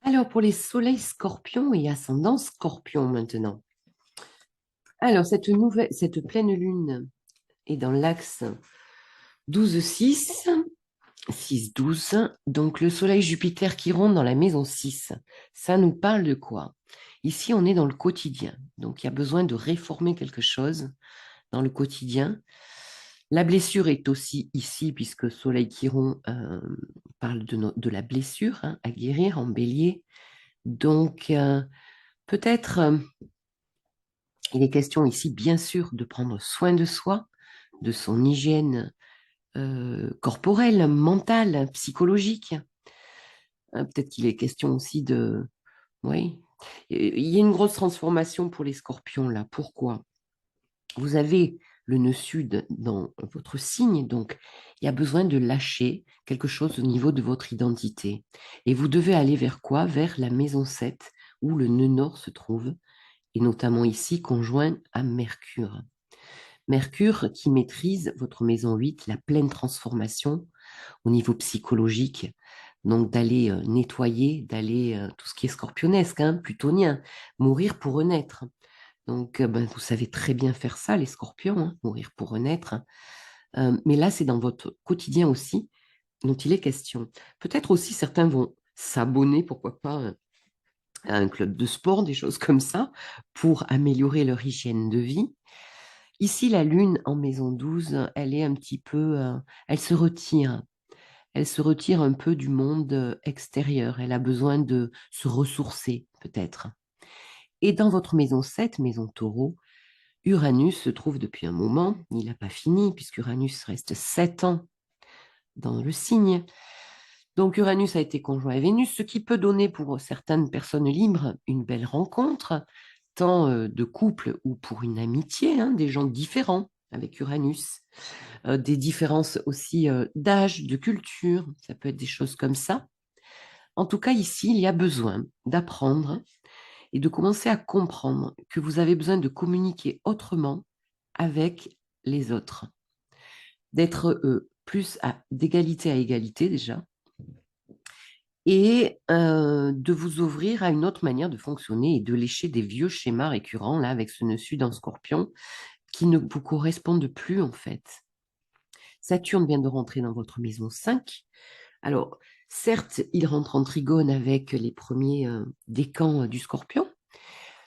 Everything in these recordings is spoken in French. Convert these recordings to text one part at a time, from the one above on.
Alors, pour les soleils scorpions et ascendants scorpions maintenant. Alors, cette pleine lune est dans l'axe 12-6, 6-12. Donc, le soleil Jupiter qui ronde dans la maison 6. Ça nous parle de quoi? Ici, on est dans le quotidien. Donc, il y a besoin de réformer quelque chose dans le quotidien. La blessure est aussi ici, puisque Soleil Chiron parle de la blessure à guérir en bélier. Donc, peut-être, il est question ici, bien sûr, de prendre soin de soi, de son hygiène corporelle, mentale, psychologique. Peut-être qu'il est question aussi de... Oui, il y a une grosse transformation pour les scorpions là. Pourquoi? Vous avez le nœud sud dans votre signe, donc il y a besoin de lâcher quelque chose au niveau de votre identité. Et vous devez aller vers quoi? Vers la maison 7, où le nœud nord se trouve, et notamment ici conjoint à Mercure. Mercure qui maîtrise votre maison 8, la pleine transformation au niveau psychologique, donc d'aller nettoyer, d'aller tout ce qui est scorpionesque, plutonien, mourir pour renaître. Donc, ben, vous savez très bien faire ça, les scorpions, mourir pour renaître. Mais là, c'est dans votre quotidien aussi dont il est question. Peut-être aussi certains vont s'abonner, pourquoi pas, à un club de sport, des choses comme ça, pour améliorer leur hygiène de vie. Ici, la Lune en maison 12, elle est un petit peu, elle se retire. Elle se retire un peu du monde extérieur. Elle a besoin de se ressourcer, peut-être. Et dans votre maison 7, maison taureau, Uranus se trouve depuis un moment. Il n'a pas fini, puisqu'Uranus reste 7 ans dans le signe. Donc Uranus a été conjoint à Vénus, ce qui peut donner pour certaines personnes libres une belle rencontre, tant de couple ou pour une amitié, des gens différents avec Uranus, des différences aussi d'âge, de culture, ça peut être des choses comme ça. En tout cas, ici, il y a besoin d'apprendre et de commencer à comprendre que vous avez besoin de communiquer autrement avec les autres, d'être plus d'égalité à égalité déjà, et de vous ouvrir à une autre manière de fonctionner et de lécher des vieux schémas récurrents, là, avec ce nœud sud en scorpion, qui ne vous correspondent plus, en fait. Saturne vient de rentrer dans votre maison 5. Alors, certes, il rentre en trigone avec les premiers décans du scorpion.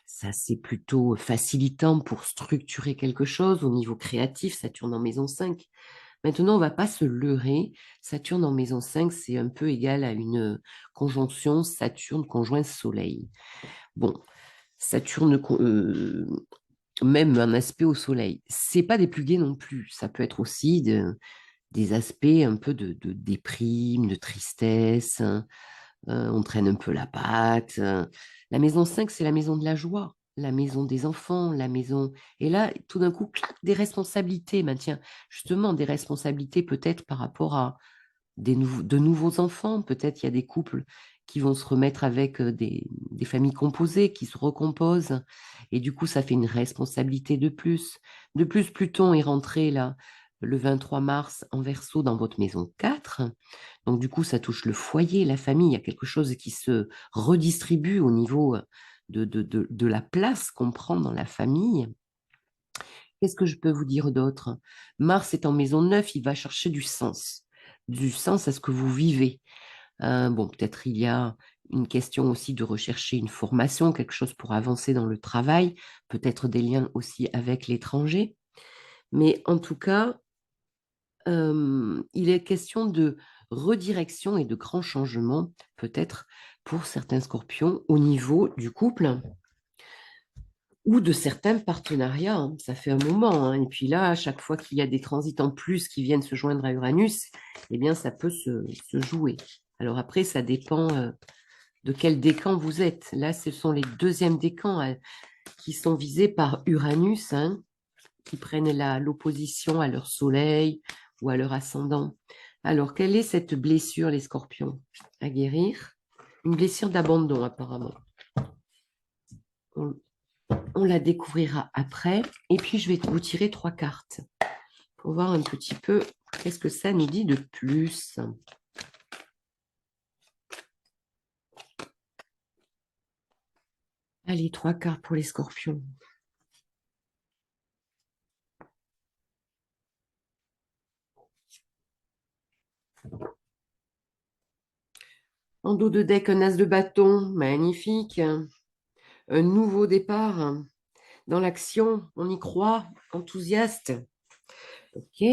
Ça, c'est plutôt facilitant pour structurer quelque chose au niveau créatif, Saturne en maison 5. Maintenant, on ne va pas se leurrer. Saturne en maison 5, c'est un peu égal à une conjonction Saturne conjoint Soleil. Bon, Saturne, même un aspect au Soleil, c'est pas des plus gais non plus. Ça peut être aussi des aspects un peu de déprime, de tristesse. On traîne un peu la patte. La maison 5, c'est la maison de la joie, la maison des enfants, la maison... Et là, tout d'un coup, clac, des responsabilités. Ben, tiens, justement, des responsabilités peut-être par rapport à de nouveaux enfants. Peut-être il y a des couples qui vont se remettre avec des familles composées, qui se recomposent. Et du coup, ça fait une responsabilité de plus. De plus, Pluton est rentré là le 23 mars en Verseau dans votre maison 4. Donc, du coup, ça touche le foyer, la famille. Il y a quelque chose qui se redistribue au niveau de la place qu'on prend dans la famille. Qu'est-ce que je peux vous dire d'autre? Mars est en maison 9, il va chercher du sens à ce que vous vivez. Bon, peut-être il y a une question aussi de rechercher une formation, quelque chose pour avancer dans le travail, peut-être des liens aussi avec l'étranger. Mais en tout cas, il est question de redirection et de grands changements, peut-être pour certains scorpions au niveau du couple ou de certains partenariats. Ça fait un moment. Et puis là, à chaque fois qu'il y a des transits en plus qui viennent se joindre à Uranus, eh bien, ça peut se jouer. Alors après, ça dépend de quel décan vous êtes. Là, ce sont les deuxièmes décans qui sont visés par Uranus, qui prennent l'opposition à leur soleil ou à leur ascendant. Alors, quelle est cette blessure, les scorpions, à guérir? Une blessure d'abandon, apparemment. On, on la découvrira après. Et puis, je vais vous tirer 3 cartes pour voir un petit peu qu'est-ce que ça nous dit de plus. Allez, 3 cartes pour les scorpions. En dos de deck, un as de bâton, magnifique. Un nouveau départ dans l'action, on y croit, enthousiaste. Ok,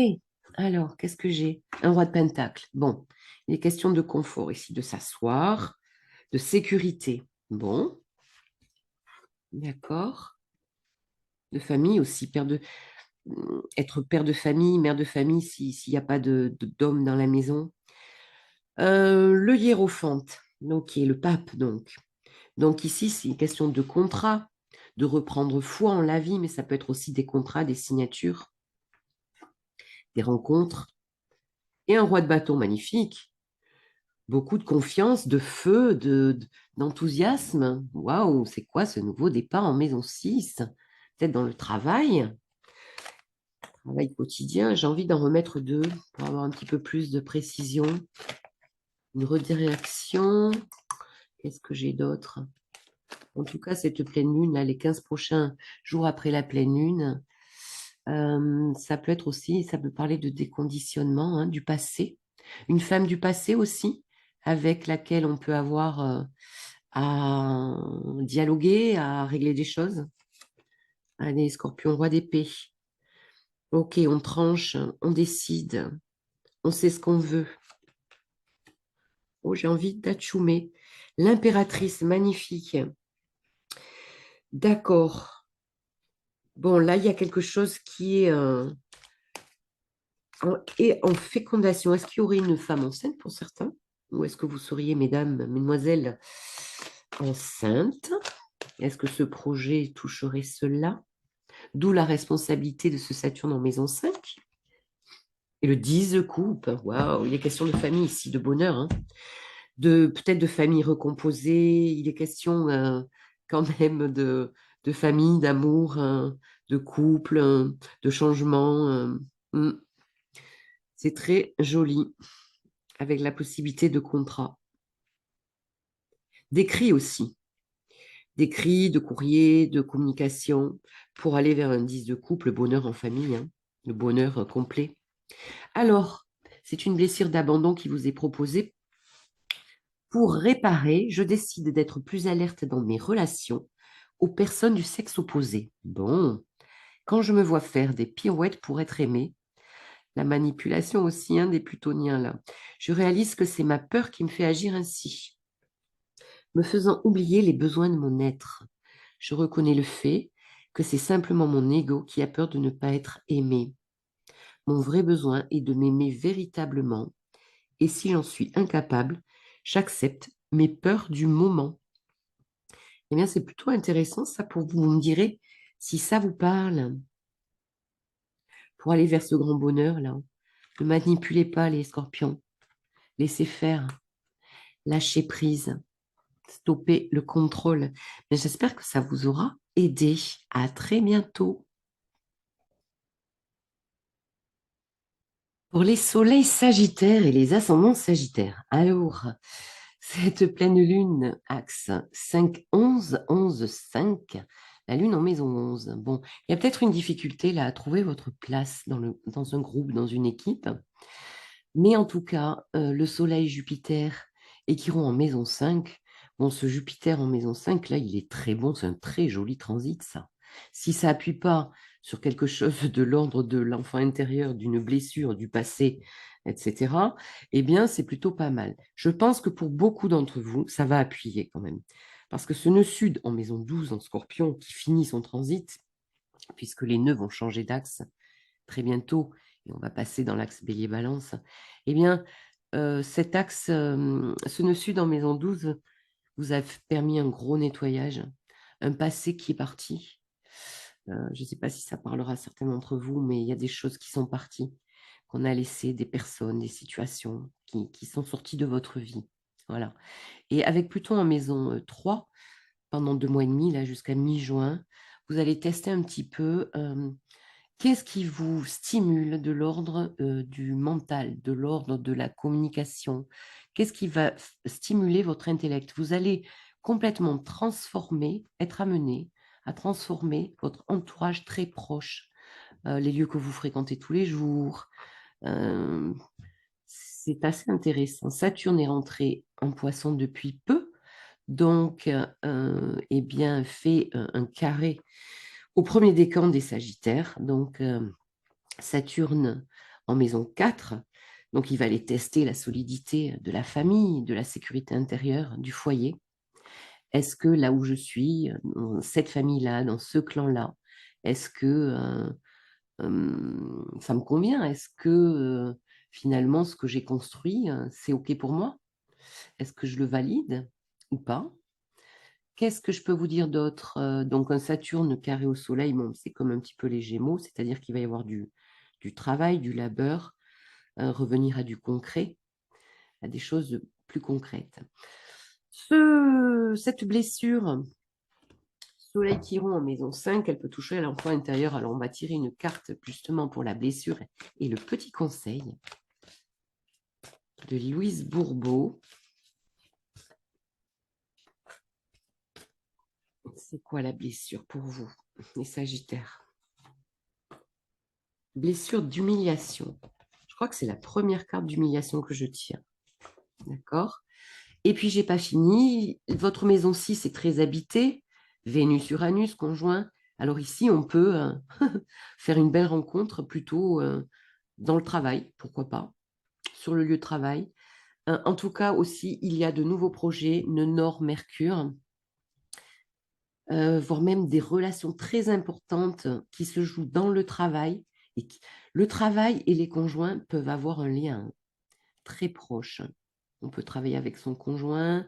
alors, qu'est-ce que j'ai? Un roi de pentacle. Bon, il est question de confort ici, de s'asseoir, de sécurité. Bon, d'accord. De famille aussi, être père de famille, mère de famille, s'il n'y a pas d'homme dans la maison. Le hiérophante, ok, le pape donc. Donc ici, c'est une question de contrat, de reprendre foi en la vie, mais ça peut être aussi des contrats, des signatures, des rencontres. Et un roi de bâton magnifique, beaucoup de confiance, de feu, d'enthousiasme. Waouh, c'est quoi ce nouveau départ en maison 6? Peut-être dans le travail quotidien. J'ai envie d'en remettre 2 pour avoir un petit peu plus de précision. Une redirection. Qu'est-ce que j'ai d'autre? En tout cas, cette pleine lune, là, les 15 prochains jours après la pleine lune, ça peut être aussi, ça peut parler de déconditionnement, hein, du passé. Une femme du passé aussi, avec laquelle on peut avoir à dialoguer, à régler des choses. Allez, scorpion, roi d'épée. Ok, on tranche, on décide, on sait ce qu'on veut. Oh, j'ai envie d'atchoumer. L'impératrice, magnifique. D'accord. Bon, là, il y a quelque chose qui est en fécondation. Est-ce qu'il y aurait une femme enceinte pour certains? Ou est-ce que vous seriez, mesdames, mesdemoiselles, enceintes? Est-ce que ce projet toucherait cela? D'où la responsabilité de ce Saturne en maison 5. Et le 10 de coupe. Waouh, il est question de famille ici, de bonheur, hein. Peut-être de famille recomposée. Il est question quand même de famille, d'amour, de couple, de changement. Hmm. C'est très joli, avec la possibilité de contrat. D'écrit aussi. D'écrit, de courrier, de communication, pour aller vers un 10 de couple, le bonheur en famille, hein, le bonheur complet. Alors, c'est une blessure d'abandon qui vous est proposée. Pour réparer, je décide d'être plus alerte dans mes relations aux personnes du sexe opposé. Bon, quand je me vois faire des pirouettes pour être aimée, la manipulation aussi, hein, des plutoniens là, je réalise que c'est ma peur qui me fait agir ainsi, me faisant oublier les besoins de mon être. Je reconnais le fait que c'est simplement mon ego qui a peur de ne pas être aimé. Mon vrai besoin est de m'aimer véritablement. Et si j'en suis incapable, j'accepte mes peurs du moment. Eh bien, c'est plutôt intéressant ça pour vous. Vous me direz si ça vous parle pour aller vers ce grand bonheur là. Ne manipulez pas les scorpions. Laissez faire. Lâchez prise. Stoppez le contrôle. Mais j'espère que ça vous aura aidé. À très bientôt. Pour les soleils sagittaires et les ascendants sagittaires. Alors, cette pleine lune, axe 5, 11, 11, 5, la lune en maison 11. Bon, il y a peut-être une difficulté là à trouver votre place dans un groupe, dans une équipe. Mais en tout cas, le soleil Jupiter et Chiron en maison 5, bon, ce Jupiter en maison 5, là, il est très bon, c'est un très joli transit, ça. Si ça appuie pas sur quelque chose de l'ordre de l'enfant intérieur, d'une blessure, du passé, etc., eh bien, c'est plutôt pas mal. Je pense que pour beaucoup d'entre vous, ça va appuyer quand même. Parce que ce nœud sud en maison 12 en Scorpion, qui finit son transit, puisque les nœuds vont changer d'axe très bientôt, et on va passer dans l'axe Bélier-Balance, eh bien, cet axe, ce nœud sud en maison 12 vous a permis un gros nettoyage, un passé qui est parti. Je ne sais pas si ça parlera à certains d'entre vous, mais il y a des choses qui sont parties, qu'on a laissées, des personnes, des situations qui sont sorties de votre vie. Voilà. Et avec Pluton en maison 3, pendant 2 mois et demi, là, jusqu'à mi-juin, vous allez tester un petit peu qu'est-ce qui vous stimule de l'ordre du mental, de l'ordre de la communication? Qu'est-ce qui va stimuler votre intellect? Vous allez complètement transformer, être amené à transformer votre entourage très proche, les lieux que vous fréquentez tous les jours. C'est assez intéressant. Saturne est rentré en Poisson depuis peu, donc eh bien, fait un carré au premier décan des Sagittaires. Donc, Saturne en maison 4. Donc, il va aller tester la solidité de la famille, de la sécurité intérieure, du foyer. Est-ce que là où je suis, dans cette famille-là, dans ce clan-là, est-ce que ça me convient? Est-ce que finalement, ce que j'ai construit, c'est OK pour moi? Est-ce que je le valide ou pas? Qu'est-ce que je peux vous dire d'autre? Donc, un Saturne carré au Soleil, bon, c'est comme un petit peu les Gémeaux, c'est-à-dire qu'il va y avoir du travail, du labeur, revenir à du concret, à des choses plus concrètes. Cette blessure, Soleil Chiron en maison 5, elle peut toucher à l'enfant intérieur. Alors, on va tirer une carte justement pour la blessure et le petit conseil de Louise Bourbeau. C'est quoi la blessure pour vous, les Sagittaires? Blessure d'humiliation. Je crois que c'est la première carte d'humiliation que je tiens. D'accord? Et puis, j'ai pas fini. Votre maison 6 est très habitée. Vénus, Uranus, conjoint. Alors ici, on peut faire une belle rencontre plutôt dans le travail, pourquoi pas, sur le lieu de travail. En tout cas, aussi, il y a de nouveaux projets, Nord, Mercure, voire même des relations très importantes qui se jouent dans le travail. Le travail et les conjoints peuvent avoir un lien très proche. On peut travailler avec son conjoint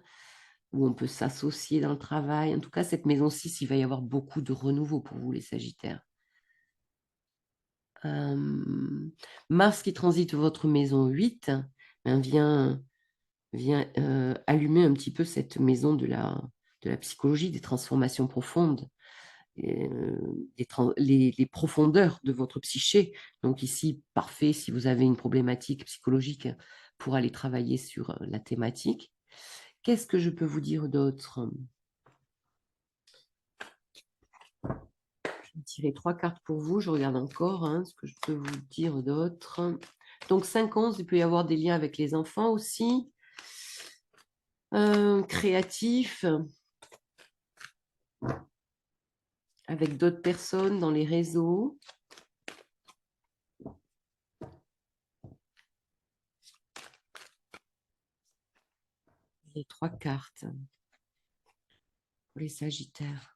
ou on peut s'associer dans le travail. En tout cas, cette maison 6, il va y avoir beaucoup de renouveau pour vous, les Sagittaires. Mars qui transite votre maison 8 vient allumer un petit peu cette maison de la psychologie, des transformations profondes, les profondeurs de votre psyché. Donc ici, parfait si vous avez une problématique psychologique pour aller travailler sur la thématique. Qu'est-ce que je peux vous dire d'autre? Je vais tirer 3 cartes pour vous. Je regarde encore ce que je peux vous dire d'autre. Donc 5-11, il peut y avoir des liens avec les enfants aussi. Créatifs, avec d'autres personnes dans les réseaux. Les 3 cartes pour les Sagittaires.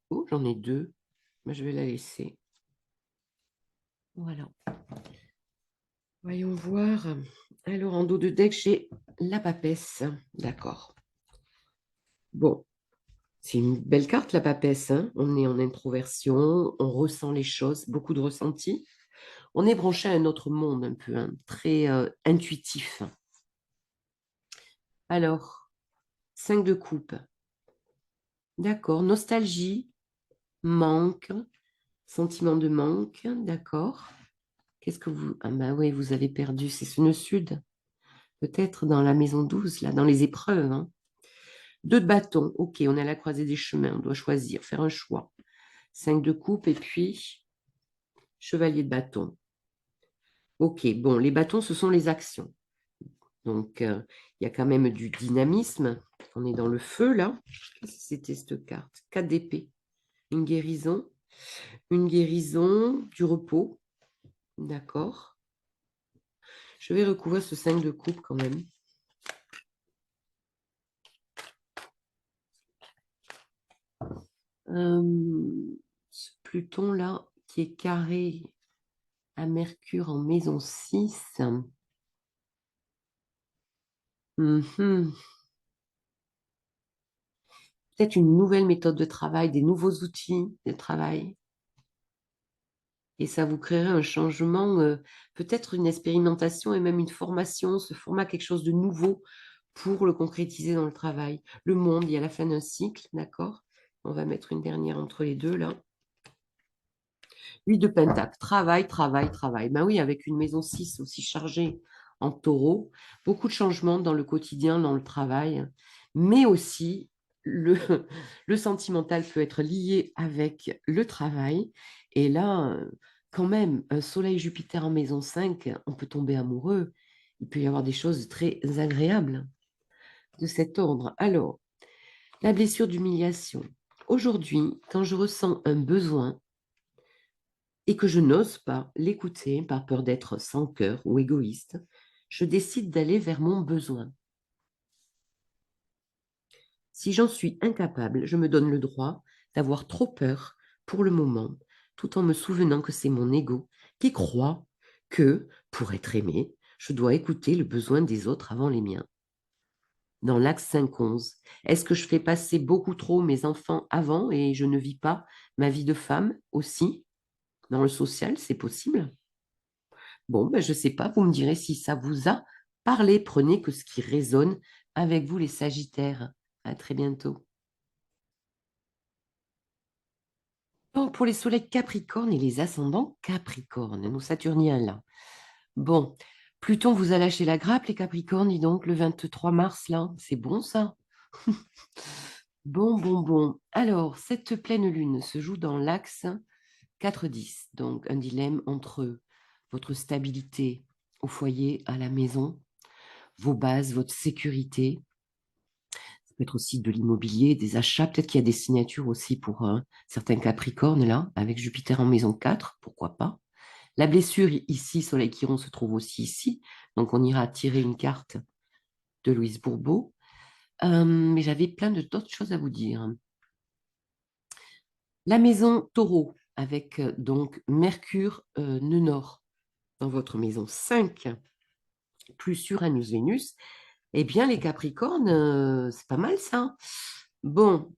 Oh, j'en ai 2. Mais je vais la laisser. Voilà. Voyons voir. Alors, en dos de deck, j'ai la papesse. D'accord. Bon, c'est une belle carte, la papesse. On est en introversion, on ressent les choses, beaucoup de ressenti. On est branché à un autre monde un peu, très intuitif. Alors, 5 de coupe. D'accord. Nostalgie, manque, sentiment de manque. D'accord. Qu'est-ce que vous... Ah bah oui, vous avez perdu. C'est ce sud. Peut-être dans la maison 12, là, dans les épreuves. 2 de bâton. Ok, on est à la croisée des chemins. On doit choisir, faire un choix. 5 de coupe et puis chevalier de bâton. Ok, bon, les bâtons, ce sont les actions. Donc, il y a quand même du dynamisme. On est dans le feu, là. Qu'est-ce que c'était cette carte? 4 d'épée. Une guérison. Une guérison, du repos. D'accord. Je vais recouvrir ce 5 de coupe quand même. Ce Pluton-là, qui est carré à Mercure en maison 6. Mhm. Peut-être une nouvelle méthode de travail, des nouveaux outils de travail. Et ça vous créerait un changement, peut-être une expérimentation et même une formation, ce format quelque chose de nouveau pour le concrétiser dans le travail. Le monde, il y a la fin d'un cycle, d'accord? On va mettre une dernière entre les deux, là. 8 de Pentacle, travail, travail, travail. Ben oui, avec une maison 6 aussi chargée en taureau. Beaucoup de changements dans le quotidien, dans le travail, mais aussi le, le sentimental peut être lié avec le travail. Et là, quand même, un Soleil-Jupiter en maison 5, on peut tomber amoureux. Il peut y avoir des choses très agréables de cet ordre. Alors, la blessure d'humiliation. Aujourd'hui, quand je ressens un besoin et que je n'ose pas l'écouter par peur d'être sans cœur ou égoïste, je décide d'aller vers mon besoin. Si j'en suis incapable, je me donne le droit d'avoir trop peur pour le moment, tout en me souvenant que c'est mon ego qui croit que, pour être aimé, je dois écouter le besoin des autres avant les miens. Dans l'axe 5-11, est-ce que je fais passer beaucoup trop mes enfants avant et je ne vis pas ma vie de femme aussi? Dans le social, c'est possible? Bon, ben, je ne sais pas, vous me direz si ça vous a parlé. Prenez que ce qui résonne avec vous, les Sagittaires. À très bientôt. Bon, pour les soleils Capricorne et les ascendants Capricorne, nos Saturniens là. Bon, Pluton vous a lâché la grappe, les Capricornes, dis donc, le 23 mars là. C'est bon ça? Bon. Alors, cette pleine lune se joue dans l'axe 4-10, donc un dilemme entre votre stabilité au foyer, à la maison, vos bases, votre sécurité. Ça peut être aussi de l'immobilier, des achats. Peut-être qu'il y a des signatures aussi pour certains Capricornes là, avec Jupiter en maison 4, pourquoi pas. La blessure ici, Soleil Chiron, se trouve aussi ici. Donc, on ira tirer une carte de Louise Bourbeau. Mais j'avais plein d'autres choses à vous dire. La maison Taureau, avec donc Mercure, nœud nord, dans votre maison 5, plus Uranus, Vénus, eh bien, les Capricornes, c'est pas mal ça. Bon,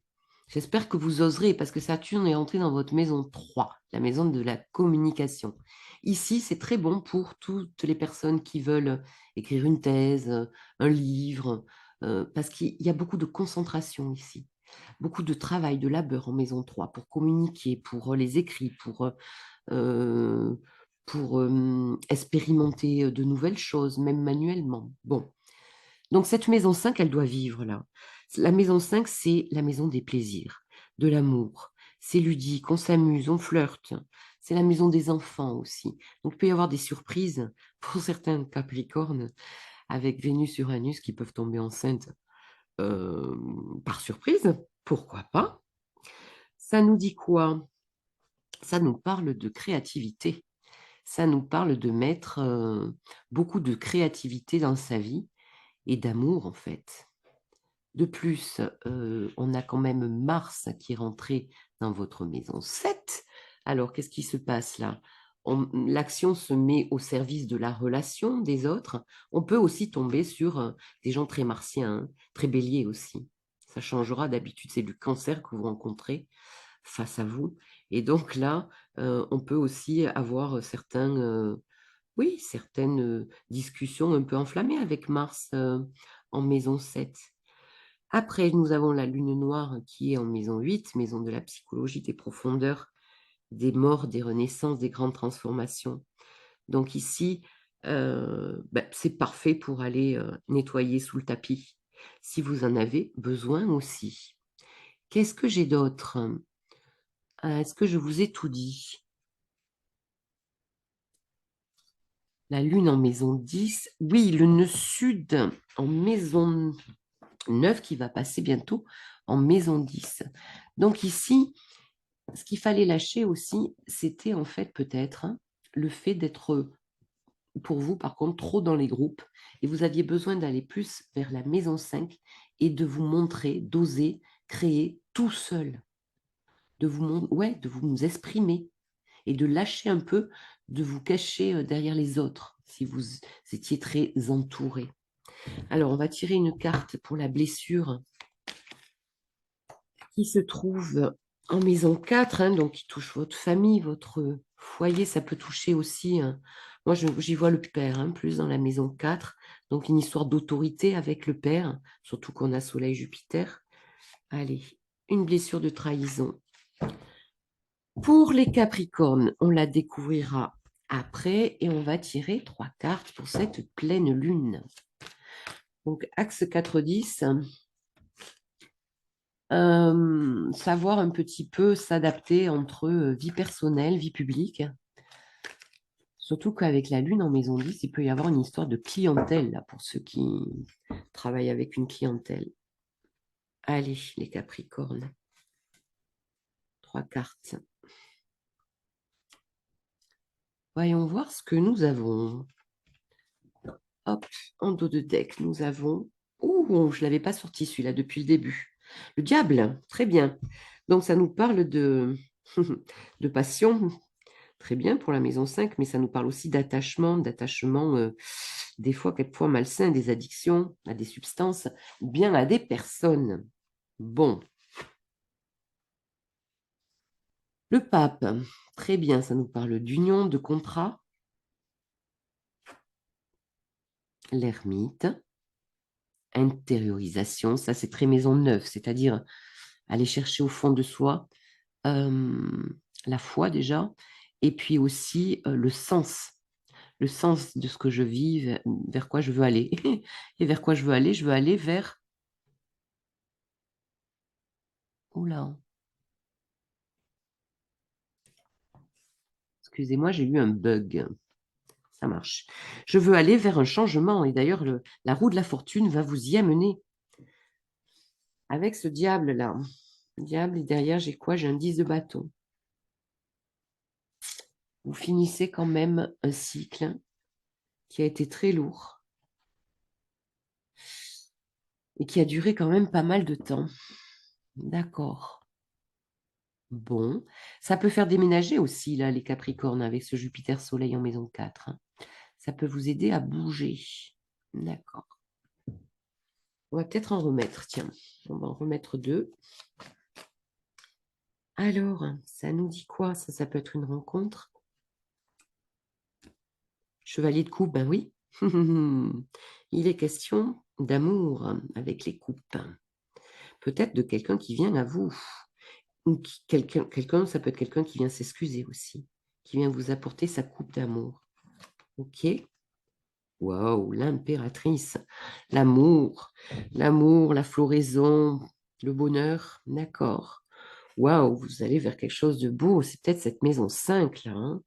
j'espère que vous oserez, parce que Saturne est entré dans votre maison 3, la maison de la communication. Ici, c'est très bon pour toutes les personnes qui veulent écrire une thèse, un livre, parce qu'il y a beaucoup de concentration ici, beaucoup de travail, de labeur en maison 3 pour communiquer, pour les écrits, euh, pour expérimenter de nouvelles choses, même manuellement. Bon, donc cette maison 5, elle doit vivre là. La maison 5, c'est la maison des plaisirs, de l'amour. C'est ludique, on s'amuse, on flirte. C'est la maison des enfants aussi. Donc il peut y avoir des surprises pour certains Capricornes avec Vénus-Uranus qui peuvent tomber enceintes euh, par surprise. Pourquoi pas? Ça nous dit quoi? Ça nous parle de créativité. Ça nous parle de mettre beaucoup de créativité dans sa vie et d'amour en fait. De plus, on a quand même Mars qui est rentré dans votre maison 7. Alors, qu'est-ce qui se passe là? L'action se met au service de la relation des autres. On peut aussi tomber sur des gens très martiens, hein, très béliers aussi. Ça changera d'habitude, c'est du cancer que vous rencontrez face à vous. Et donc là, on peut aussi avoir oui, certaines discussions un peu enflammées avec Mars en maison 7. Après, nous avons la lune noire qui est en maison 8, maison de la psychologie, des profondeurs, des morts, des renaissances, des grandes transformations. Donc ici, c'est parfait pour aller nettoyer sous le tapis, si vous en avez besoin aussi. Qu'est-ce que j'ai d'autre? Est-ce que je vous ai tout dit? La lune en maison 10. Oui, le nœud sud en maison 9 qui va passer bientôt en maison 10. Donc ici, ce qu'il fallait lâcher aussi, c'était en fait peut-être le fait d'être, pour vous par contre, trop dans les groupes et vous aviez besoin d'aller plus vers la maison 5 et de vous montrer, d'oser créer tout seul, de vous exprimer et de lâcher un peu, de vous cacher derrière les autres si vous étiez très entouré. Alors, on va tirer une carte pour la blessure qui se trouve en maison 4, hein, donc qui touche votre famille, votre foyer. Ça peut toucher aussi, moi j'y vois le père, hein, plus dans la maison 4, donc une histoire d'autorité avec le père, surtout qu'on a Soleil-Jupiter. Allez, une blessure de trahison. Pour les Capricornes, on la découvrira après et on va tirer 3 cartes pour cette pleine lune. Donc, axe 4-10, savoir un petit peu s'adapter entre vie personnelle, vie publique. Surtout qu'avec la lune en maison 10, il peut y avoir une histoire de clientèle là, pour ceux qui travaillent avec une clientèle. Allez, les Capricornes. 3 cartes. Voyons voir ce que nous avons. Hop, en dos de deck, nous avons... Ouh, je ne l'avais pas sorti celui-là depuis le début. Le diable, très bien. Donc ça nous parle de passion, très bien pour la maison 5, mais ça nous parle aussi d'attachement, des fois, quelquefois malsain, des addictions à des substances, ou bien à des personnes. Bon. Le pape, très bien, ça nous parle d'union, de contrat. L'ermite, intériorisation, ça c'est très maison 9, c'est-à-dire aller chercher au fond de soi la foi déjà, et puis aussi le sens de ce que je vis, vers quoi je veux aller. Et vers quoi je veux aller vers... Oula, excusez-moi, j'ai eu un bug. Ça marche. Je veux aller vers un changement, et d'ailleurs, la roue de la fortune va vous y amener. Avec ce diable-là. Diable, et derrière, j'ai quoi? J'ai un 10 de bâton. Vous finissez quand même un cycle qui a été très lourd et qui a duré quand même pas mal de temps. D'accord. Bon. Ça peut faire déménager aussi, là, les Capricornes, avec ce Jupiter-Soleil en maison 4, hein. Ça peut vous aider à bouger. D'accord. On va peut-être en remettre, tiens. On va en remettre 2. Alors, ça nous dit quoi? Ça peut être une rencontre. Chevalier de coupe, ben oui. Il est question d'amour avec les coupes. Peut-être de quelqu'un qui vient à vous. Ou quelqu'un, ça peut être quelqu'un qui vient s'excuser aussi, qui vient vous apporter sa coupe d'amour. Ok? Waouh, l'impératrice. L'amour, la floraison, le bonheur. D'accord. Waouh, vous allez vers quelque chose de beau. C'est peut-être cette maison 5 là, hein.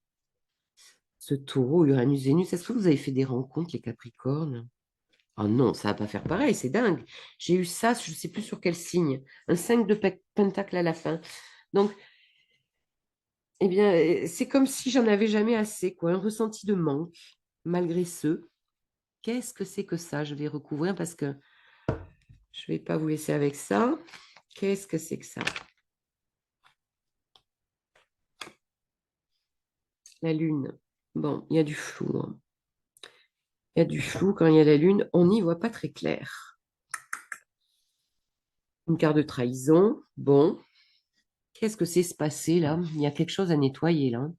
Ce taureau, Uranus-Vénus. Est-ce que vous avez fait des rencontres, les Capricornes? Oh non, ça va pas faire pareil, c'est dingue. J'ai eu ça, je ne sais plus sur quel signe. Un 5 de pentacle à la fin. Donc, eh bien, c'est comme si j'en avais jamais assez, quoi. Un ressenti de manque, malgré ce. Qu'est-ce que c'est que ça? Je vais recouvrir parce que je ne vais pas vous laisser avec ça. Qu'est-ce que c'est que ça? La lune. Bon, il y a du flou, hein. Il y a du flou quand il y a la lune. On n'y voit pas très clair. Une carte de trahison. Bon. Qu'est-ce que c'est se passer là? Il y a quelque chose à nettoyer là.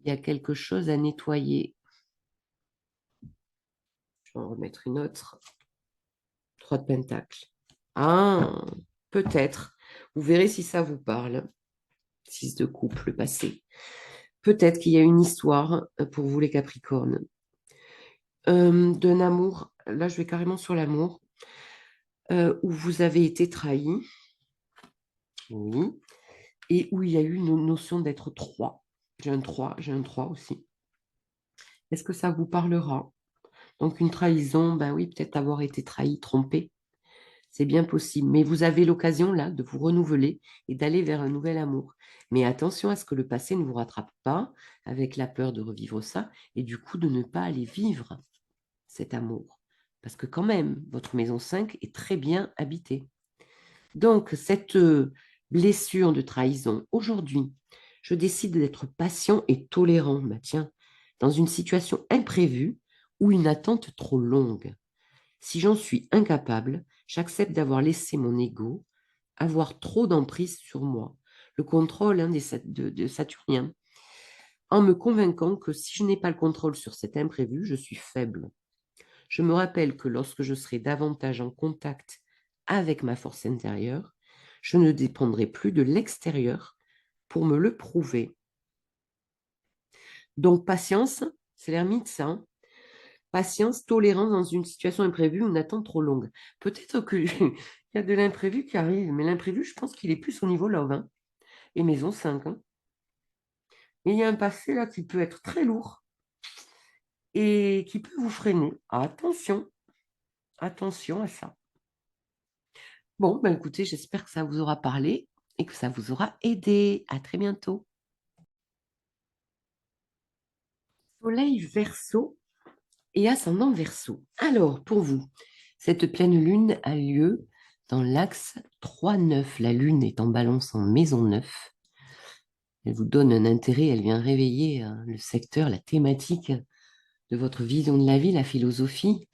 Il y a quelque chose à nettoyer. Je vais en remettre une autre. 3 de pentacle. Ah, peut-être. Vous verrez si ça vous parle. 6 de coupe, le passé. Peut-être qu'il y a une histoire pour vous les Capricornes. D'un amour, là je vais carrément sur l'amour, où vous avez été trahi, oui, et où il y a eu une notion d'être 3. J'ai un 3 aussi. Est-ce que ça vous parlera? Donc une trahison, ben oui, peut-être avoir été trahi, trompé. C'est bien possible. Mais vous avez l'occasion là de vous renouveler et d'aller vers un nouvel amour. Mais attention à ce que le passé ne vous rattrape pas avec la peur de revivre ça et du coup de ne pas aller vivre cet amour. Parce que quand même, votre maison 5 est très bien habitée. Donc, cette blessure de trahison, aujourd'hui, je décide d'être patient et tolérant, bah tiens, dans une situation imprévue ou une attente trop longue. Si j'en suis incapable, j'accepte d'avoir laissé mon ego avoir trop d'emprise sur moi, le contrôle hein, de Saturnien, en me convainquant que si je n'ai pas le contrôle sur cet imprévu, je suis faible. Je me rappelle que lorsque je serai davantage en contact avec ma force intérieure, je ne dépendrai plus de l'extérieur pour me le prouver. Donc, patience, c'est l'ermite, ça, hein. Patience, tolérance dans une situation imprévue ou une attente trop longue. Peut-être qu'il y a de l'imprévu qui arrive, mais l'imprévu, je pense qu'il est plus au niveau love, hein, et maison 5, hein. Mais il y a un passé là qui peut être très lourd et qui peut vous freiner. Attention, attention à ça. Bon, ben écoutez, j'espère que ça vous aura parlé et que ça vous aura aidé. À très bientôt. Soleil Verseau et ascendant Verseau. Alors, pour vous, cette pleine lune a lieu dans l'axe 3-9. La lune est en balance en maison 9. Elle vous donne un intérêt, elle vient réveiller le secteur, la thématique de votre vision de la vie, la philosophie,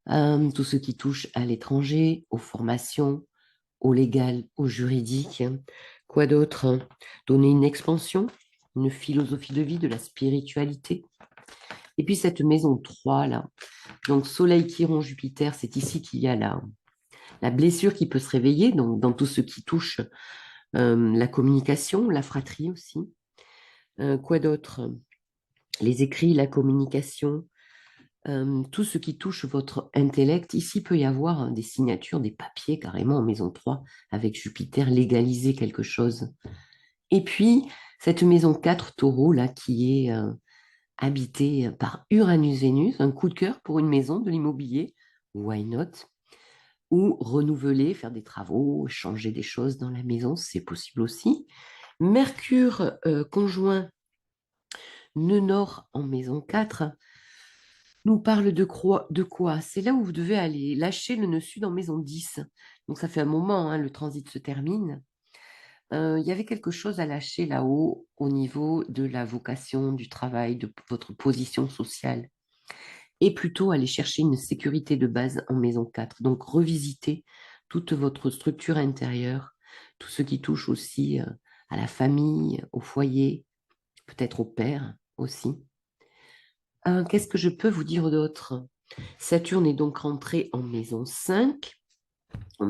tout ce qui touche à l'étranger, aux formations, au légal, au juridique. Quoi d'autre? Donner une expansion, une philosophie de vie, de la spiritualité. Et puis cette maison 3 là, donc Soleil, Chiron, Jupiter, c'est ici qu'il y a la blessure qui peut se réveiller, donc dans tout ce qui touche la communication, la fratrie aussi. Quoi d'autre? Les écrits, la communication, tout ce qui touche votre intellect. Ici, peut y avoir des signatures, des papiers carrément en maison 3 avec Jupiter, légaliser quelque chose. Et puis, cette maison 4 taureau, là, qui est habitée par Uranus-Vénus, un coup de cœur pour une maison, de l'immobilier, why not? Ou renouveler, faire des travaux, changer des choses dans la maison, c'est possible aussi. Mercure conjoint nœud nord en maison 4 nous parle de quoi? C'est là où vous devez aller lâcher le nœud sud en maison 10. Donc ça fait un moment, hein, le transit se termine. Il y avait quelque chose à lâcher là-haut au niveau de la vocation, du travail, de votre position sociale. Et plutôt aller chercher une sécurité de base en maison 4. Donc revisiter toute votre structure intérieure, tout ce qui touche aussi à la famille, au foyer, peut-être au père aussi. Qu'est-ce que je peux vous dire d'autre? Saturne est donc rentré en maison 5, en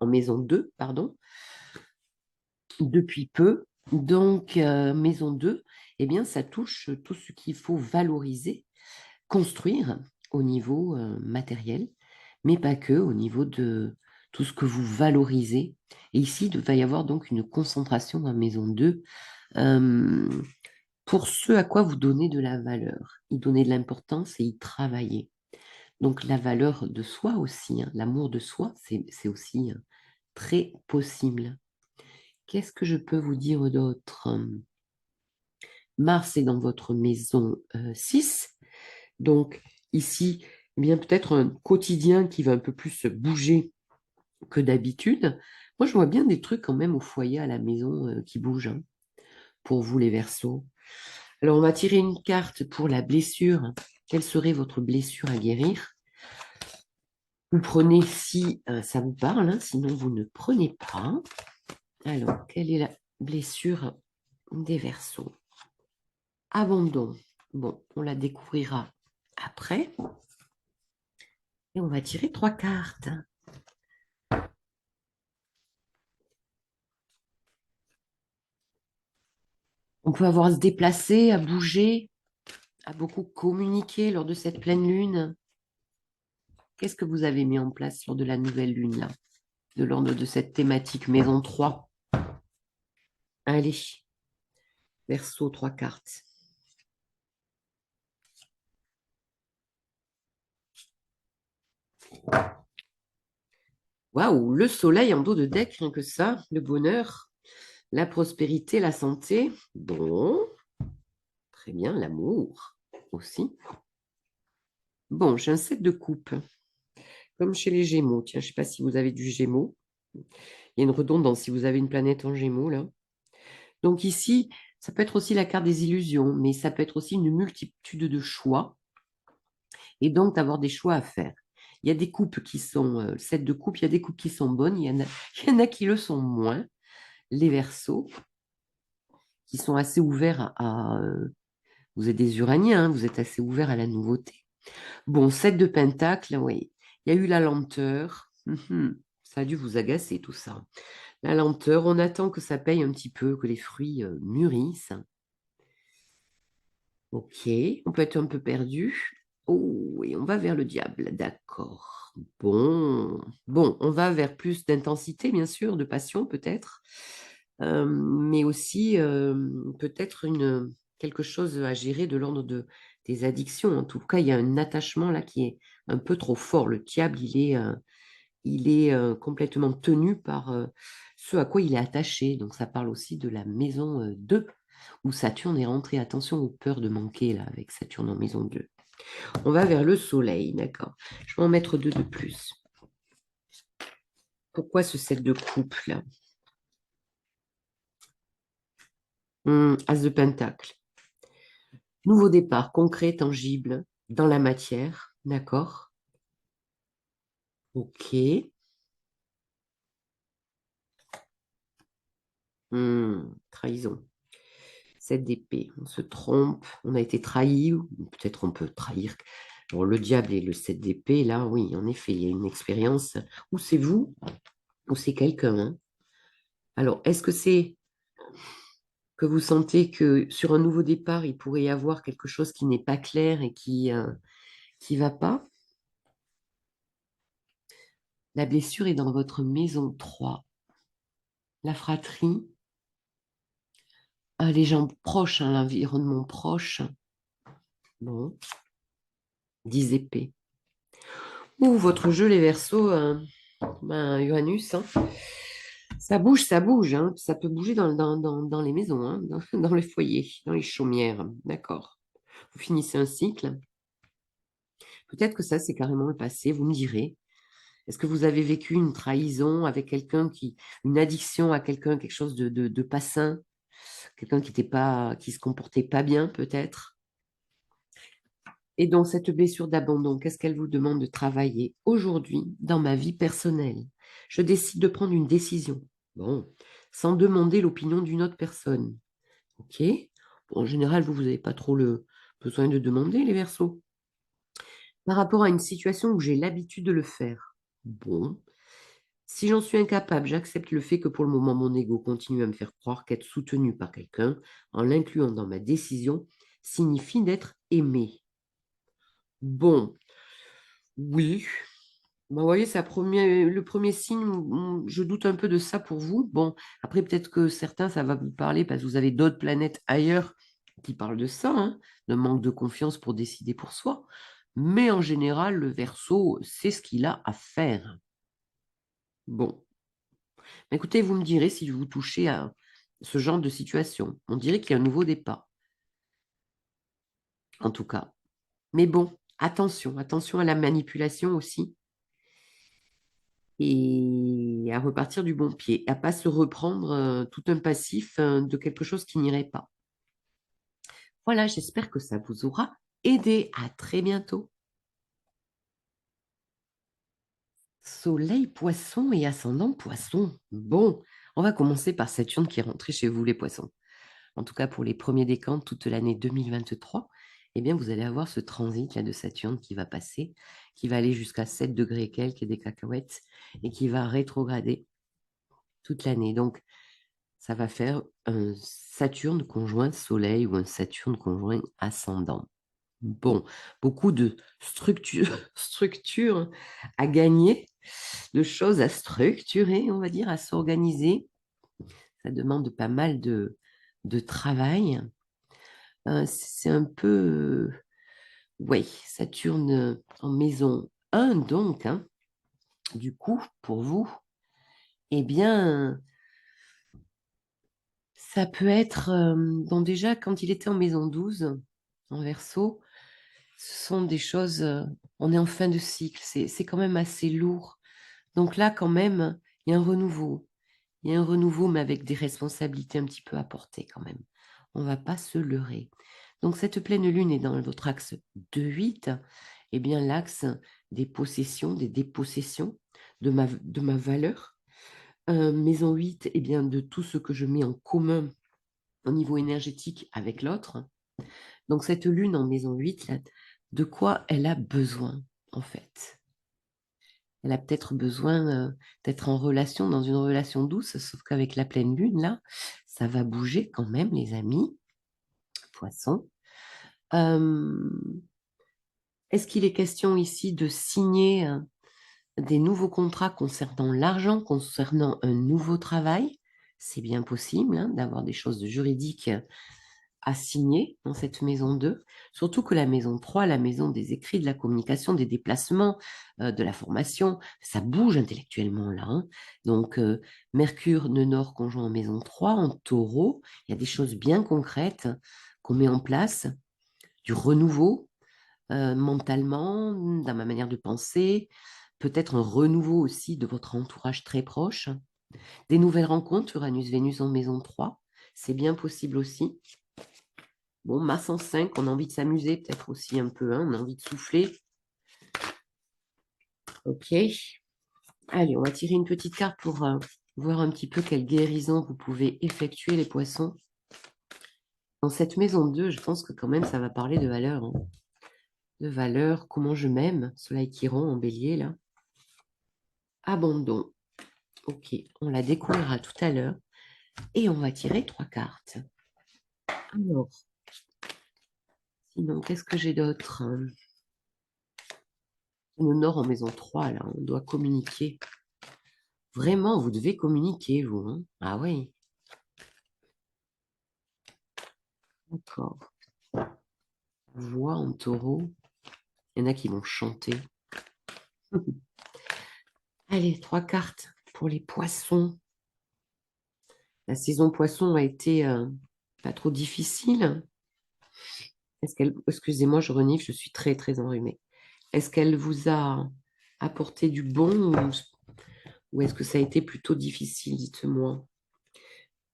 maison 2, pardon, depuis peu. Donc, maison 2, eh bien, ça touche tout ce qu'il faut valoriser, construire au niveau matériel, mais pas que, au niveau de tout ce que vous valorisez. Et ici, il va y avoir donc une concentration dans maison 2 euh, pour ce à quoi vous donnez de la valeur. Y donner de l'importance et y travailler. Donc la valeur de soi aussi, hein, l'amour de soi, c'est aussi très possible. Qu'est-ce que je peux vous dire d'autre? Mars est dans votre maison 6. Donc ici, eh bien peut-être un quotidien qui va un peu plus bouger que d'habitude. Moi, je vois bien des trucs quand même au foyer, à la maison, qui bougent, hein, pour vous les Verseaux. Alors, on va tirer une carte pour la blessure. Quelle serait votre blessure à guérir? Vous prenez si ça vous parle, hein, sinon vous ne prenez pas. Alors, quelle est la blessure des Verseaux? Abandon. Bon, on la découvrira après. Et on va tirer 3 cartes. On peut avoir à se déplacer, à bouger, à beaucoup communiquer lors de cette pleine lune. Qu'est-ce que vous avez mis en place lors de la nouvelle lune, là, de l'ordre de cette thématique maison 3? Allez, Verseau, 3 cartes. Waouh, le soleil en dos de deck, rien que ça, le bonheur, la prospérité, la santé. Bon, très bien, l'amour aussi. Bon, j'ai un 7 de coupe, comme chez les Gémeaux. Tiens, je ne sais pas si vous avez du Gémeaux. Il y a une redondance si vous avez une planète en Gémeaux, là. Donc ici, ça peut être aussi la carte des illusions, mais ça peut être aussi une multitude de choix, et donc d'avoir des choix à faire. Il y a des coupes qui sont, 7 de coupe, il y a des coupes qui sont bonnes, il y en a qui le sont moins. Les Verseaux, qui sont assez ouverts vous êtes des Uraniens, hein, vous êtes assez ouverts à la nouveauté. Bon, 7 de Pentacle, oui. Il y a eu la lenteur. Ça a dû vous agacer tout ça. La lenteur, on attend que ça paye un petit peu, que les fruits mûrissent. Ok, on peut être un peu perdu. Oh, et on va vers le diable, d'accord. Bon, on va vers plus d'intensité, bien sûr, de passion peut-être, mais aussi peut-être quelque chose à gérer de l'ordre des addictions. En tout cas, il y a un attachement là qui est un peu trop fort. Le diable, il est complètement tenu par ce à quoi il est attaché. Donc ça parle aussi de la maison 2, où Saturne est rentré. Attention aux peurs de manquer là avec Saturne en maison 2. On va vers le soleil, d'accord. Je vais en mettre deux de plus. Pourquoi ce set de coupe là? As de pentacle. Nouveau départ, concret, tangible, dans la matière, d'accord. Ok. Trahison. Cette d'épée, on se trompe, on a été trahi, ou peut-être on peut trahir. Bon, le diable et le 7 d'épée, là, oui, en effet, il y a une expérience. Ou c'est vous, ou c'est quelqu'un, hein. Alors, est-ce que c'est que vous sentez que sur un nouveau départ, il pourrait y avoir quelque chose qui n'est pas clair et qui va pas? La blessure est dans votre maison 3. La fratrie, les gens proches, hein, l'environnement proche. Bon, 10 épées. Ou votre jeu, les Verseaux, Uranus, hein. Ça bouge, hein. Ça peut bouger dans les maisons, hein, dans les foyers, dans les chaumières. D'accord. Vous finissez un cycle. Peut-être que ça, c'est carrément le passé, vous me direz. Est-ce que vous avez vécu une trahison avec une addiction à quelqu'un, quelque chose de pas sain, quelqu'un qui se comportait pas bien, peut-être? Et donc, cette blessure d'abandon, qu'est-ce qu'elle vous demande de travailler aujourd'hui dans ma vie personnelle? Je décide de prendre une décision. Bon, sans demander l'opinion d'une autre personne. OK? Bon, en général, vous n'avez pas trop le besoin de demander, les Verseaux. Par rapport à une situation où j'ai l'habitude de le faire. Bon, si j'en suis incapable, j'accepte le fait que pour le moment, mon ego continue à me faire croire qu'être soutenu par quelqu'un, en l'incluant dans ma décision, signifie d'être aimé. Bon, oui. Bah, vous voyez, le premier signe, je doute un peu de ça pour vous. Bon, après, peut-être que certains, ça va vous parler parce que vous avez d'autres planètes ailleurs qui parlent de ça, hein, de manque de confiance pour décider pour soi. Mais en général, le Verseau, c'est ce qu'il a à faire. Bon, écoutez, vous me direz si vous touchez à ce genre de situation. On dirait qu'il y a un nouveau départ, en tout cas. Mais bon, attention à la manipulation aussi et à repartir du bon pied, à pas se reprendre tout un passif de quelque chose qui n'irait pas. Voilà, j'espère que ça vous aura aidé. À très bientôt. Soleil poisson et ascendant poisson. Bon, on va commencer par Saturne qui est rentré chez vous les poissons. En tout cas, pour les premiers décans, toute l'année 2023, eh bien, vous allez avoir ce transit là, de Saturne qui va passer, qui va aller jusqu'à 7 degrés et quelques et des cacahuètes, et qui va rétrograder toute l'année. Donc, ça va faire un Saturne conjoint Soleil ou un Saturne conjoint ascendant. Bon, beaucoup de structures à gagner, de choses à structurer, on va dire, à s'organiser. Ça demande pas mal de travail. C'est un peu, oui, Saturne en maison 1, donc, hein. Du coup, pour vous, eh bien, ça peut être, bon, déjà, quand il était en maison 12, en Verseau, ce sont des choses, on est en fin de cycle, c'est quand même assez lourd. Donc là, quand même, il y a un renouveau. Il y a un renouveau, mais avec des responsabilités un petit peu à porter quand même. On ne va pas se leurrer. Donc cette pleine lune est dans votre axe 2-8, eh bien l'axe des possessions, des dépossessions de ma valeur. Maison 8, eh bien de tout ce que je mets en commun au niveau énergétique avec l'autre. Donc cette lune en maison 8, là, de quoi elle a besoin en fait? Elle a peut-être besoin d'être en relation, dans une relation douce, sauf qu'avec la pleine lune, là, ça va bouger quand même, les amis, poissons. Est-ce qu'il est question ici de signer des nouveaux contrats concernant l'argent, concernant un nouveau travail? C'est bien possible hein, d'avoir des choses juridiques à signer dans cette maison 2, surtout que la maison 3, la maison des écrits, de la communication, des déplacements, de la formation, ça bouge intellectuellement là. Hein. Donc, Mercure, nœud nord conjoint en maison 3, en taureau, il y a des choses bien concrètes qu'on met en place, du renouveau mentalement, dans ma manière de penser, peut-être un renouveau aussi de votre entourage très proche, des nouvelles rencontres, Uranus-Vénus en maison 3, c'est bien possible aussi. Bon, Mars en 5, on a envie de s'amuser peut-être aussi un peu, hein, on a envie de souffler. Ok. Allez, on va tirer une petite carte pour voir un petit peu quelle guérison vous pouvez effectuer, les poissons. Dans cette maison 2, je pense que quand même, ça va parler de valeur. Hein. De valeur, comment je m'aime, Soleil Chiron en bélier, là. Abandon. Ok, on la découvrira tout à l'heure. Et on va tirer 3 cartes. Alors, sinon, qu'est-ce que j'ai d'autre? Le Nord en maison 3, là, on doit communiquer. Vraiment, vous devez communiquer, vous. Hein. Ah oui, d'accord. Voix en taureau. Il y en a qui vont chanter. Allez, 3 cartes pour les poissons. La saison poisson a été pas trop difficile. Excusez-moi, je renifle, je suis très, très enrhumée. Est-ce qu'elle vous a apporté du bon ou est-ce que ça a été plutôt difficile, dites-moi.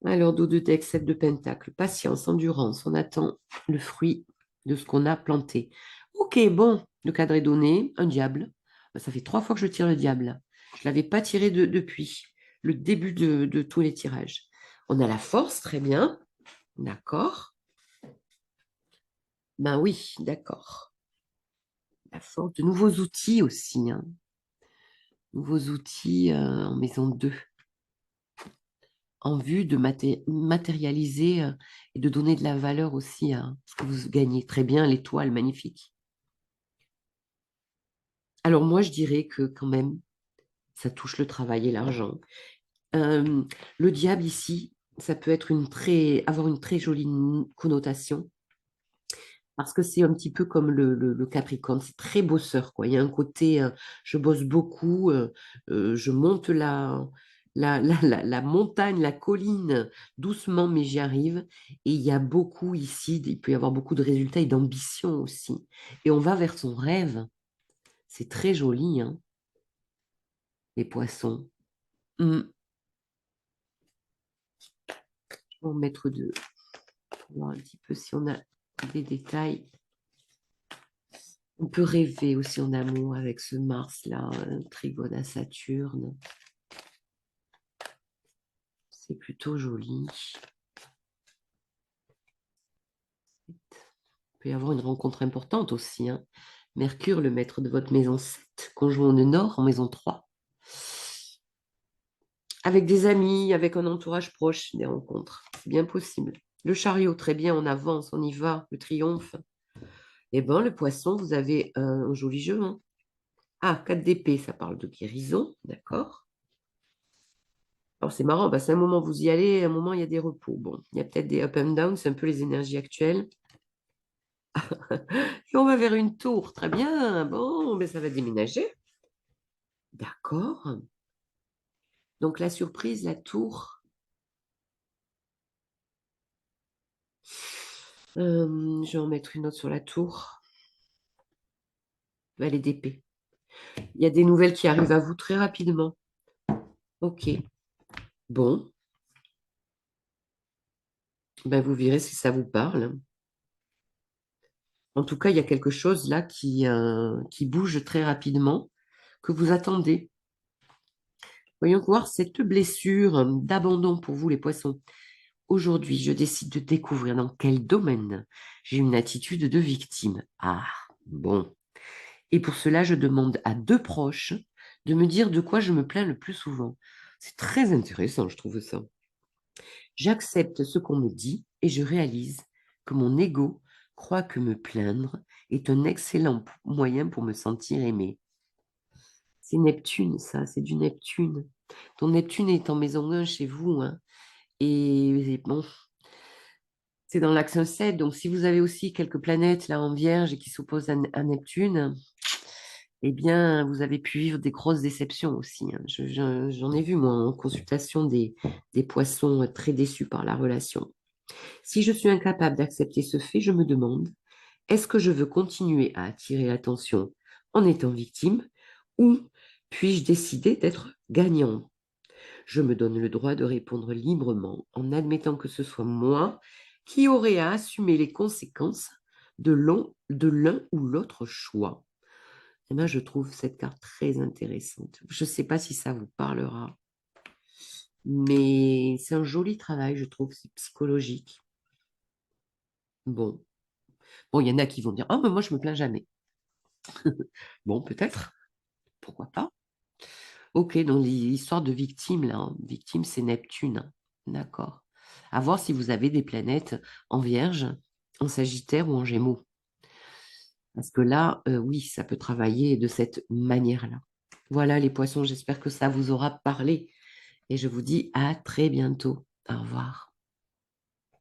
Alors, dos de deck, 7 de pentacle, patience, endurance, on attend le fruit de ce qu'on a planté. Ok, bon, le cadre est donné, un diable. Ça fait 3 fois que je tire le diable. Je ne l'avais pas tiré depuis le début de tous les tirages. On a la force, très bien. D'accord. Ben oui, d'accord. La force, de nouveaux outils aussi. Hein. Nouveaux outils en maison 2. En vue de matérialiser et de donner de la valeur aussi à ce que vous gagnez. Très bien, l'étoile, magnifique. Alors moi, je dirais que quand même, ça touche le travail et l'argent. Euh, le diable ici, ça peut être avoir une très jolie connotation parce que c'est un petit peu comme le Capricorne, c'est très bosseur, quoi. Il y a un côté, je bosse beaucoup, je monte la montagne, la colline doucement, mais j'y arrive. Et il y a beaucoup ici, il peut y avoir beaucoup de résultats et d'ambition aussi. Et on va vers son rêve. C'est très joli, hein, les poissons. Je vais en mettre deux pour voir un petit peu si on a des détails. On peut rêver aussi en amour avec ce Mars-là, un trigone à Saturne. C'est plutôt joli. Il peut y avoir une rencontre importante aussi. Hein. Mercure, le maître de votre maison 7, conjoint de Nord en maison 3. Avec des amis, avec un entourage proche, des rencontres. C'est bien possible. Le chariot, très bien, on avance, on y va, le triomphe. Eh bien, le poisson, vous avez un joli jeu. Hein. Ah, 4 d'épée, ça parle de guérison, d'accord. Alors c'est marrant, parce qu'à un moment vous y allez, à un moment il y a des repos. Bon, il y a peut-être des up and down, c'est un peu les énergies actuelles. Et on va vers une tour, très bien. Bon, mais ça va déménager. D'accord. Donc la surprise, la tour. Je vais en mettre une autre sur la tour. Elle est d'épée. Il y a des nouvelles qui arrivent à vous très rapidement. Ok. Bon, ben vous verrez si ça vous parle. En tout cas, il y a quelque chose là qui bouge très rapidement, que vous attendez. Voyons voir cette blessure d'abandon pour vous, les poissons. Aujourd'hui, je décide de découvrir dans quel domaine j'ai une attitude de victime. Ah, bon. Et pour cela, je demande à 2 proches de me dire de quoi je me plains le plus souvent. C'est très intéressant, je trouve ça. J'accepte ce qu'on me dit et je réalise que mon ego crois que me plaindre est un excellent moyen pour me sentir aimé. C'est Neptune, ça, c'est du Neptune. Ton Neptune est en maison 1 chez vous, hein. Et bon, c'est dans l'axe 7. Donc, si vous avez aussi quelques planètes là en Vierge et qui s'opposent à Neptune, eh bien, vous avez pu vivre des grosses déceptions aussi, hein. J'en ai vu, moi, en consultation des poissons très déçus par la relation. Si je suis incapable d'accepter ce fait, je me demande, est-ce que je veux continuer à attirer l'attention en étant victime ou puis-je décider d'être gagnant? Je me donne le droit de répondre librement en admettant que ce soit moi qui aurai à assumer les conséquences de l'un ou l'autre choix. Eh bien, je trouve cette carte très intéressante. Je ne sais pas si ça vous parlera, mais c'est un joli travail, je trouve, c'est psychologique. Bon. Bon, il y en a qui vont dire, oh, mais moi, je me plains jamais. Bon, peut-être, pourquoi pas. Ok, donc l'histoire de victime, là, hein. Victime, c'est Neptune, hein. D'accord. À voir si vous avez des planètes en Vierge, en Sagittaire ou en Gémeaux. Parce que là, oui, ça peut travailler de cette manière-là. Voilà les poissons, j'espère que ça vous aura parlé et je vous dis à très bientôt. Au revoir.